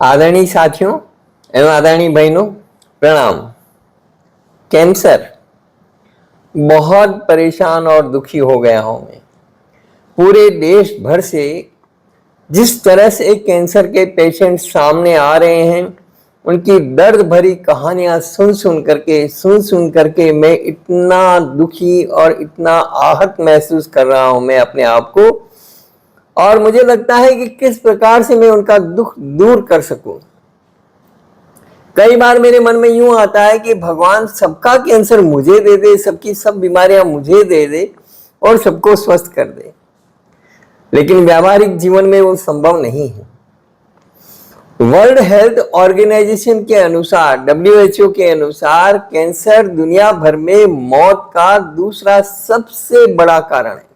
आदरणीय साथियों एवं आदरणीय बहनों, प्रणाम। कैंसर, बहुत परेशान और दुखी हो गया हूं मैं। पूरे देश भर से जिस तरह से कैंसर के पेशेंट सामने आ रहे हैं, उनकी दर्द भरी कहानियां सुन सुन करके मैं इतना दुखी और इतना आहत महसूस कर रहा हूं मैं अपने आप को। और मुझे लगता है कि किस प्रकार से मैं उनका दुख दूर कर सकूं। कई बार मेरे मन में यूं आता है कि भगवान सबका कैंसर मुझे दे दे, सबकी सब बीमारियां मुझे दे दे और सबको स्वस्थ कर दे, लेकिन व्यावहारिक जीवन में वो संभव नहीं है। वर्ल्ड हेल्थ ऑर्गेनाइजेशन के अनुसार, WHO के अनुसार, कैंसर दुनिया भर में मौत का दूसरा सबसे बड़ा कारण है।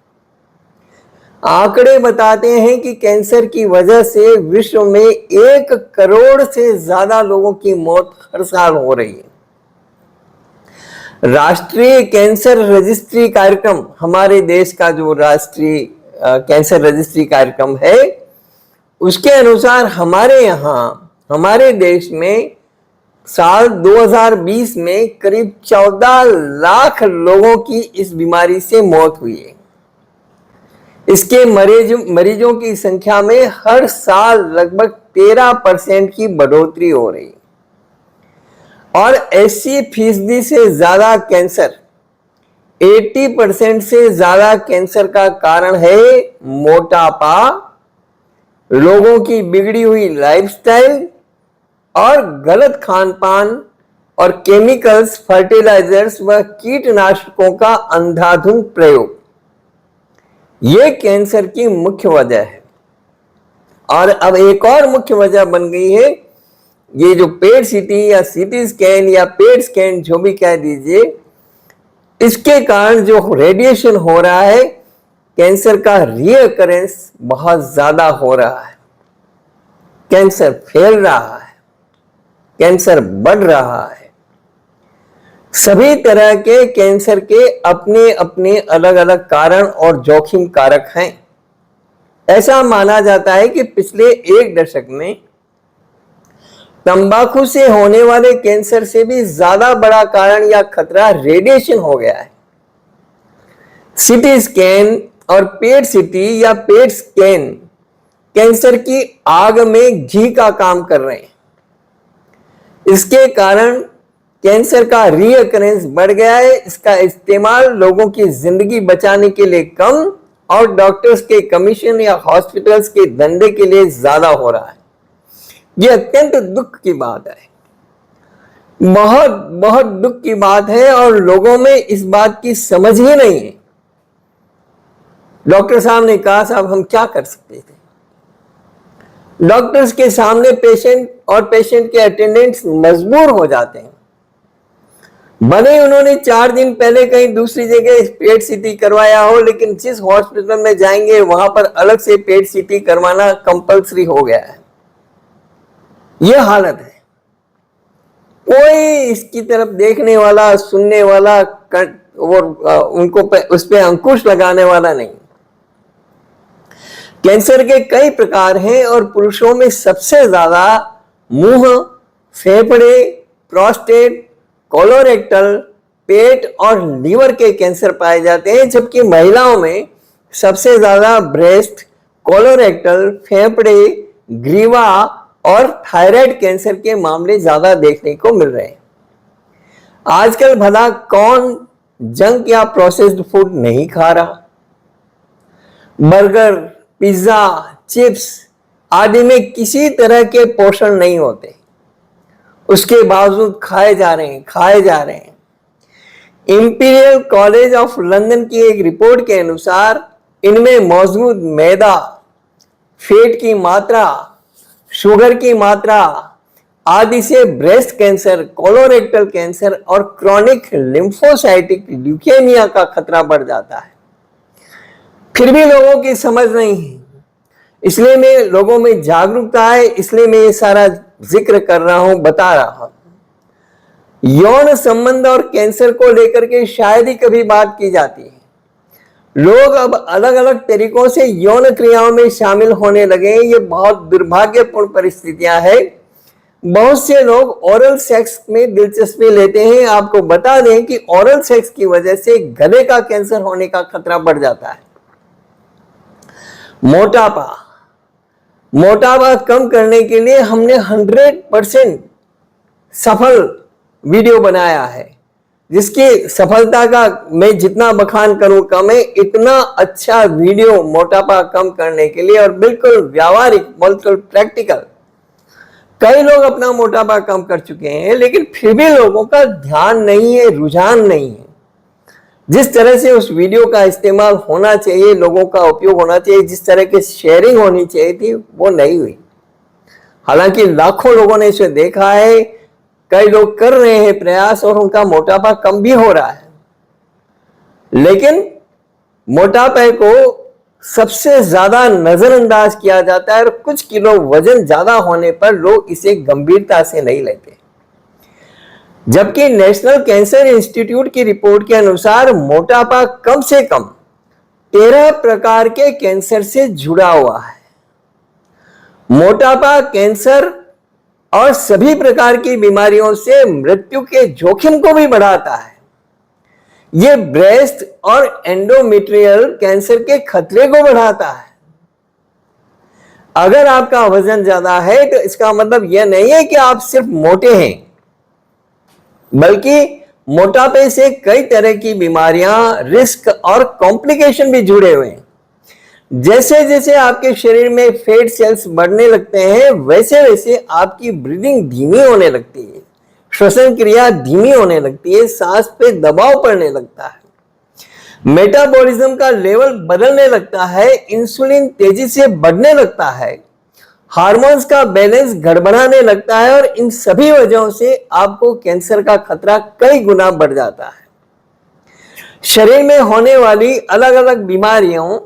आंकड़े बताते हैं कि कैंसर की वजह से विश्व में 1 करोड़ से ज्यादा लोगों की मौत हर साल हो रही है। राष्ट्रीय कैंसर रजिस्ट्री कार्यक्रम, हमारे देश का जो राष्ट्रीय कैंसर रजिस्ट्री कार्यक्रम है, उसके अनुसार हमारे देश में साल 2020 में करीब 14 लाख लोगों की इस बीमारी से मौत हुई है। इसके मरीजों की संख्या में हर साल लगभग 13% की बढ़ोतरी हो रही है और 80% से ज्यादा कैंसर, 80% से ज्यादा कैंसर का कारण है मोटापा, लोगों की बिगड़ी हुई लाइफस्टाइल और गलत खान पान और केमिकल्स, फर्टिलाइजर्स व कीटनाशकों का अंधाधुंध प्रयोग। ये कैंसर की मुख्य वजह है। और अब एक और मुख्य वजह बन गई है, ये जो पेट सीटी या सीटी स्कैन या पेट स्कैन जो भी कह दीजिए, इसके कारण जो रेडिएशन हो रहा है, कैंसर का रीअकरेंस बहुत ज्यादा हो रहा है। कैंसर फैल रहा है, कैंसर बढ़ रहा है। सभी तरह के कैंसर के अपने अपने अलग अलग कारण और जोखिम कारक हैं। ऐसा माना जाता है कि पिछले 1 दशक में तंबाकू से होने वाले कैंसर से भी ज्यादा बड़ा कारण या खतरा रेडिएशन हो गया है। सीटी स्कैन और पेट सीटी या पेट स्कैन कैंसर की आग में घी का काम कर रहे हैं। इसके कारण कैंसर का रीअकरेंस बढ़ गया है। इसका इस्तेमाल लोगों की जिंदगी बचाने के लिए कम और डॉक्टर्स के कमीशन या हॉस्पिटल्स के धंधे के लिए ज्यादा हो रहा है। यह अत्यंत दुख की बात है, बहुत बहुत दुख की बात है और लोगों में इस बात की समझ ही नहीं है। डॉक्टर साहब ने कहा, साहब हम क्या कर सकते थे। डॉक्टर्स के सामने पेशेंट और पेशेंट के अटेंडेंट्स मजबूर हो जाते हैं। भले उन्होंने 4 दिन पहले कहीं दूसरी जगह पेट सीटी करवाया हो, लेकिन जिस हॉस्पिटल में जाएंगे वहां पर अलग से पेट सीटी करवाना कंपलसरी हो गया है। यह हालत है। कोई इसकी तरफ देखने वाला, सुनने वाला और उनको उस पर अंकुश लगाने वाला नहीं। कैंसर के कई प्रकार हैं और पुरुषों में सबसे ज्यादा मुंह, फेफड़े, प्रोस्टेट, कोलोरेक्टल, पेट और लीवर के कैंसर पाए जाते हैं, जबकि महिलाओं में सबसे ज्यादा ब्रेस्ट, कोलोरेक्टल, फेफड़े, ग्रीवा और थायराइड कैंसर के मामले ज्यादा देखने को मिल रहे हैं। आजकल भला कौन जंक या प्रोसेस्ड फूड नहीं खा रहा। बर्गर, पिज्जा, चिप्स आदि में किसी तरह के पोषण नहीं होते, उसके बावजूद खाए जा रहे हैं। इंपीरियल कॉलेज ऑफ लंदन की एक रिपोर्ट के अनुसार इनमें मौजूद मैदा, फैट की मात्रा, शुगर की मात्रा आदि से ब्रेस्ट कैंसर, कोलोरेक्टल कैंसर और क्रॉनिक लिम्फोसाइटिक ल्यूकेमिया का खतरा बढ़ जाता है। फिर भी लोगों की समझ नहीं है, इसलिए मैं लोगों में जागरूकता है, इसलिए मैं ये सारा जिक्र कर रहा हूं, बता रहा हूं। यौन संबंध और कैंसर को लेकर के शायद ही कभी बात की जाती है। लोग अब अलग अलग तरीकों से यौन क्रियाओं में शामिल होने लगे। ये बहुत दुर्भाग्यपूर्ण परिस्थितियां हैं। बहुत से लोग ओरल सेक्स में दिलचस्पी लेते हैं। आपको बता दें कि ओरल सेक्स की वजह से गले का कैंसर होने का खतरा बढ़ जाता है। मोटापा कम करने के लिए हमने 100% सफल वीडियो बनाया है, जिसकी सफलता का मैं जितना बखान करूं कम है। इतना अच्छा वीडियो मोटापा कम करने के लिए, और बिल्कुल व्यावहारिक, बिल्कुल प्रैक्टिकल। कई लोग अपना मोटापा कम कर चुके हैं, लेकिन फिर भी लोगों का ध्यान नहीं है, रुझान नहीं है। जिस तरह से उस वीडियो का इस्तेमाल होना चाहिए, लोगों का उपयोग होना चाहिए, जिस तरह की शेयरिंग होनी चाहिए थी, वो नहीं हुई। हालांकि लाखों लोगों ने इसे देखा है, कई लोग कर रहे हैं प्रयास और उनका मोटापा कम भी हो रहा है। लेकिन मोटापे को सबसे ज्यादा नजरअंदाज किया जाता है, और कुछ किलो वजन ज्यादा होने पर लोग इसे गंभीरता से नहीं लेते। जबकि नेशनल कैंसर इंस्टीट्यूट की रिपोर्ट के अनुसार मोटापा कम से कम 13 प्रकार के कैंसर से जुड़ा हुआ है। मोटापा कैंसर और सभी प्रकार की बीमारियों से मृत्यु के जोखिम को भी बढ़ाता है। यह ब्रेस्ट और एंडोमेट्रियल कैंसर के खतरे को बढ़ाता है। अगर आपका वजन ज्यादा है तो इसका मतलब यह नहीं है कि आप सिर्फ मोटे हैं, बल्कि मोटापे से कई तरह की बीमारियां, रिस्क और कॉम्प्लिकेशन भी जुड़े हुए हैं। जैसे जैसे आपके शरीर में फैट सेल्स बढ़ने लगते हैं, वैसे वैसे आपकी ब्रीदिंग धीमी होने लगती है, श्वसन क्रिया धीमी होने लगती है, सांस पे दबाव पड़ने लगता है, मेटाबॉलिज्म का लेवल बदलने लगता है, इंसुलिन तेजी से बढ़ने लगता है, हार्मोन्स का बैलेंस गड़बड़ाने लगता है, और इन सभी वजहों से आपको कैंसर का खतरा कई गुना बढ़ जाता है। शरीर में होने वाली अलग अलग बीमारियों,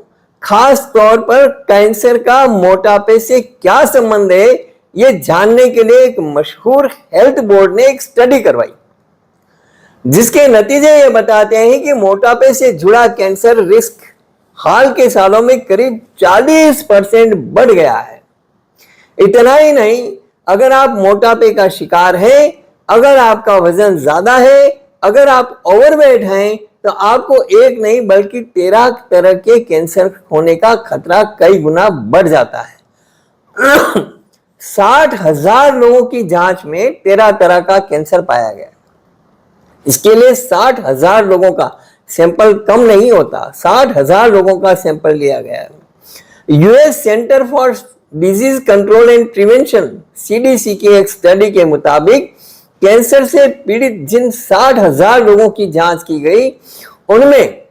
खास तौर पर कैंसर का मोटापे से क्या संबंध है, यह जानने के लिए एक मशहूर हेल्थ बोर्ड ने एक स्टडी करवाई, जिसके नतीजे ये बताते हैं कि मोटापे से जुड़ा कैंसर रिस्क हाल के सालों में करीब 40% बढ़ गया है। इतना ही नहीं, अगर आप मोटापे का शिकार हैं, अगर आपका वजन ज्यादा है, अगर आप ओवरवेट हैं, तो आपको एक नहीं बल्कि 13 तरह के कैंसर होने का खतरा कई गुना बढ़ जाता है। 60,000 लोगों की जांच में 13 तरह का कैंसर पाया गया। इसके लिए 60,000 लोगों का सैंपल कम नहीं होता, 60,000 लोगों का सैंपल लिया गया। US centre for disease control and prevention, CDC की एक स्टडी के मुताबिक कैंसर से पीड़ित जिन 60,000 लोगों की जांच की गई, उनमें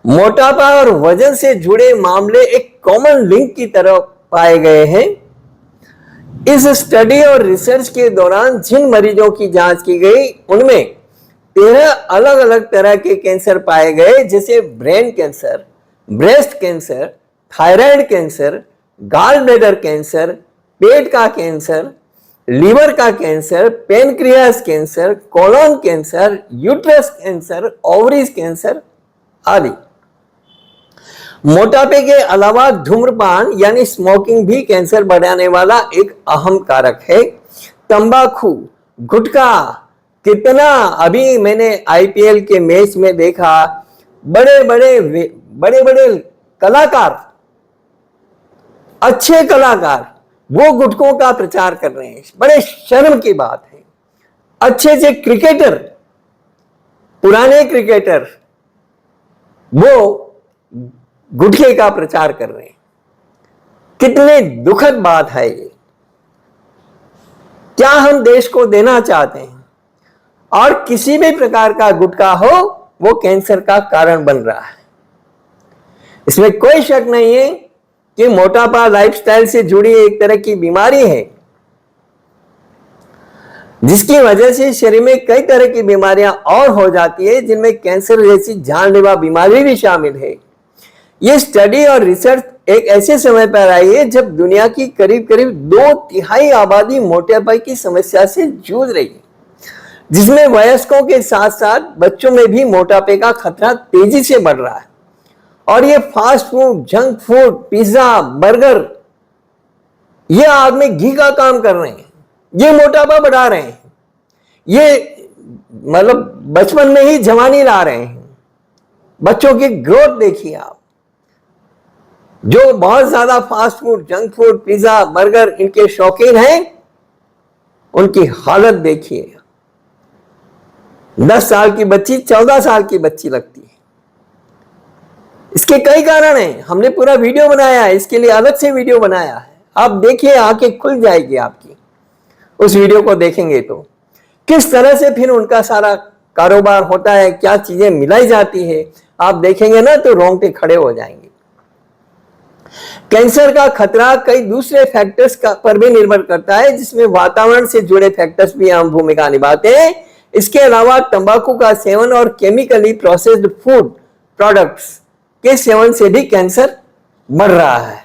मोटापा और वजन से जुड़े मामले एक कॉमन लिंक की तरह पाए गए हैं। इस स्टडी और रिसर्च के दौरान जिन मरीजों की जांच की गई, उनमें 13 अलग अलग तरह के कैंसर पाए गए, जैसे brain cancer, breast cancer, thyroid cancer, gall bladder cancer, पेट का कैंसर, लीवर का cancer, pancreas cancer, colon cancer, uterus cancer, ovaries cancer आदि। मोटापे के अलावा धूम्रपान यानी स्मोकिंग भी कैंसर बढ़ाने वाला एक अहम कारक है। तंबाकू, गुटखा, कितना अभी मैंने आईपीएल के मैच में देखा, बड़े बड़े कलाकार, अच्छे कलाकार वो गुटखों का प्रचार कर रहे हैं। बड़े शर्म की बात है। अच्छे से क्रिकेटर, पुराने क्रिकेटर, वो गुटखे का प्रचार कर रहे हैं। कितने दुखद बात है ये। क्या हम देश को देना चाहते हैं? और किसी भी प्रकार का गुटखा हो, वो कैंसर का कारण बन रहा है। इसमें कोई शक नहीं है कि मोटापा लाइफस्टाइल से जुड़ी एक तरह की बीमारी है, जिसकी वजह से शरीर में कई तरह की बीमारियां और हो जाती है, जिनमें कैंसर जैसी जानलेवा बीमारी भी शामिल है। यह स्टडी और रिसर्च एक ऐसे समय पर आई है जब दुनिया की करीब करीब 2/3 आबादी मोटापे की समस्या से जूझ रही है, जिसमें वयस्कों के साथ साथ बच्चों में भी मोटापे का खतरा तेजी से बढ़ रहा है। और ये fast food, junk food, pizza, burger, ये आग में घी का काम कर रहे हैं, ये मोटापा बढ़ा रहे हैं, ये मतलब बचपन में ही जवानी ला रहे हैं। बच्चों की ग्रोथ देखिए आप, जो बहुत ज्यादा fast food, junk food, pizza, burger इनके शौकीन हैं, उनकी हालत देखिए। 10 साल की बच्ची 14 साल की बच्ची लगती है। इसके कई कारण हैं, हमने पूरा वीडियो बनाया है, इसके लिए अलग से वीडियो बनाया है, आप देखिए, आंखें खुल जाएगी आपकी उस वीडियो को देखेंगे तो। किस तरह से फिर उनका सारा कारोबार होता है, क्या चीजें मिलाई जाती है, आप देखेंगे ना तो रोंगटे खड़े हो जाएंगे। कैंसर का खतरा कई दूसरे फैक्टर्स पर भी निर्भर करता है, जिसमें वातावरण से जुड़े फैक्टर्स भी अहम भूमिका निभाते हैं। इसके अलावा तंबाकू का सेवन और केमिकली प्रोसेस्ड फूड प्रोडक्ट्स के सेवन से भी कैंसर बढ़ रहा है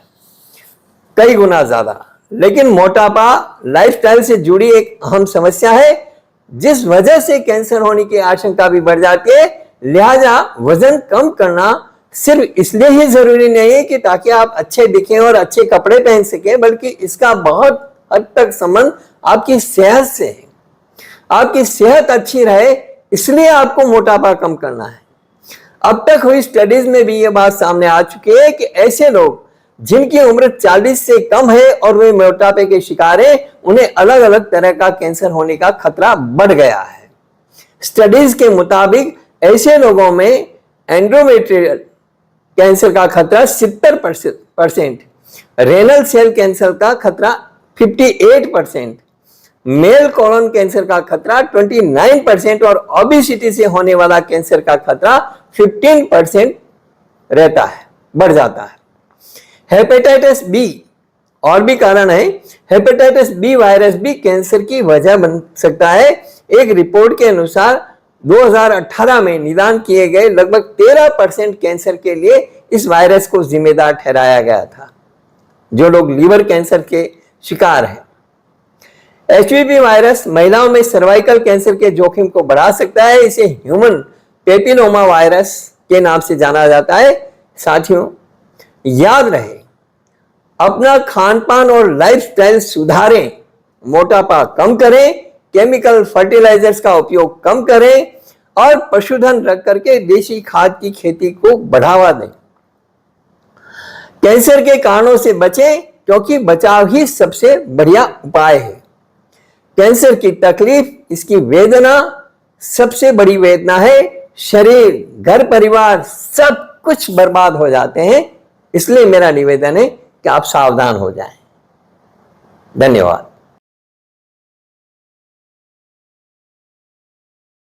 कई गुना ज्यादा। लेकिन मोटापा लाइफस्टाइल से जुड़ी एक अहम समस्या है, जिस वजह से कैंसर होने की आशंका भी बढ़ जाती है। लिहाजा वजन कम करना सिर्फ इसलिए ही जरूरी नहीं है कि ताकि आप अच्छे दिखें और अच्छे कपड़े पहन सकें, बल्कि इसका बहुत हद तक संबंध आपकी सेहत से है। आपकी सेहत अच्छी रहे इसलिए आपको मोटापा कम करना है। अब तक हुई स्टडीज में भी यह बात सामने आ चुकी है कि ऐसे लोग जिनकी उम्र 40 से कम है और वे मोटापे के शिकार हैं, उन्हें अलग अलग तरह का कैंसर होने का खतरा बढ़ गया है। स्टडीज के मुताबिक ऐसे लोगों में एंडोमेट्रियल कैंसर का खतरा 70%, रेनल सेल कैंसर का खतरा 58%, मेल कोलन कैंसर का खतरा 29% और ओबेसिटी से होने वाला कैंसर का खतरा 15% रहता है, बढ़ जाता है। हेपेटाइटिस बी और भी कारण है। हेपेटाइटिस बी वायरस भी कैंसर की वजह बन सकता है। एक रिपोर्ट के अनुसार 2018 में निदान किए गए लगभग 13% कैंसर के लिए इस वायरस को जिम्मेदार ठहराया गया था, जो लोग लीवर कैंसर के शिकार हैं। एचपीवी वायरस महिलाओं में सर्वाइकल कैंसर के जोखिम को बढ़ा सकता है। इसे ह्यूमन पेपिलोमा वायरस के नाम से जाना जाता है। साथियों, याद रहे, अपना खानपान और लाइफस्टाइल सुधारें, मोटापा कम करें, केमिकल फर्टिलाइजर्स का उपयोग कम करें और पशुधन रख करके देशी खाद की खेती को बढ़ावा दें। कैंसर के कारणों से बचें, क्योंकि बचाव ही सबसे बढ़िया उपाय है। कैंसर की तकलीफ, इसकी वेदना सबसे बड़ी वेदना है। शरीर, घर परिवार सब कुछ बर्बाद हो जाते हैं। इसलिए मेरा निवेदन है कि आप सावधान हो जाएं। धन्यवाद।